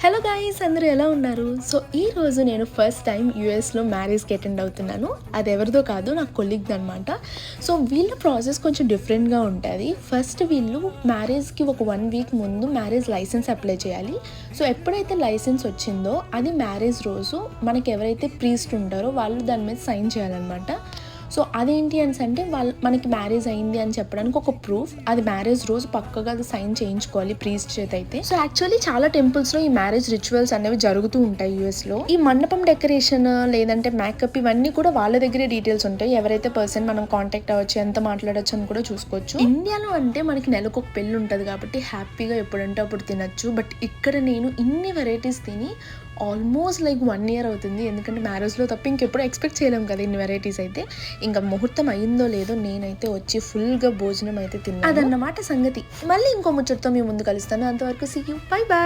Hello guys, అందరూ ఎలా ఉన్నారు? సో ఈ రోజు నేను ఫస్ట్ టైం యూఎస్లో మ్యారేజ్కి అటెండ్ అవుతున్నాను. అది ఎవరిదో కాదు, నా కొలీగ్ది అనమాట. సో వీళ్ళ ప్రాసెస్ కొంచెం డిఫరెంట్గా ఉంటుంది. ఫస్ట్ వీళ్ళు మ్యారేజ్కి ఒక 1 వీక్ ముందు మ్యారేజ్ లైసెన్స్ అప్లై చేయాలి. సో ఎప్పుడైతే లైసెన్స్ వచ్చిందో అది మ్యారేజ్ రోజు మనకి ఎవరైతే ప్రీస్ట్ ఉంటారో వాళ్ళు దాని మీద సైన్ చేయాలన్నమాట. సో అదేంటి అంటే మనకి మ్యారేజ్ అయింది అని చెప్పడానికి ఒక ప్రూఫ్. అది మ్యారేజ్ రోజు పక్కగా అది సైన్ చేయించుకోవాలి ప్రీస్ట్ చేత అయితే. సో యాక్చువల్లీ చాలా టెంపుల్స్లో ఈ మ్యారేజ్ రిచువల్స్ అనేవి జరుగుతూ ఉంటాయి యూఎస్లో. ఈ మండపం డెకరేషన్ లేదంటే మేకప్ ఇవన్నీ కూడా వాళ్ళ దగ్గరే డీటెయిల్స్ ఉంటాయి. ఎవరైతే పర్సన్ మనం కాంటాక్ట్ అవ్వచ్చు, ఎంత మాట్లాడచ్చు అని కూడా చూసుకోవచ్చు. ఇండియాలో అంటే మనకి నెలకు ఒక పెళ్ళి ఉంటుంది కాబట్టి హ్యాపీగా ఎప్పుడంటే అప్పుడు తినచ్చు. బట్ ఇక్కడ నేను ఇన్ని వెరైటీస్ తిని ఆల్మోస్ట్ లైక్ 1 year అవుతుంది. ఎందుకంటే మ్యారేజ్లో తప్ప ఇంకెప్పుడు ఎక్స్పెక్ట్ చేయలేము కదా ఇన్ని వెరైటీస్ అయితే. ఇంకా ముహూర్తం అయిందో లేదో నేనైతే వచ్చి ఫుల్గా భోజనం అయితే తిన్నాను. అదన్నమాట సంగతి. మళ్ళీ ఇంకో ముచ్చటతో మీ ముందు కలుస్తాను. అంతవరకు సీ యూ, బై బాయ్.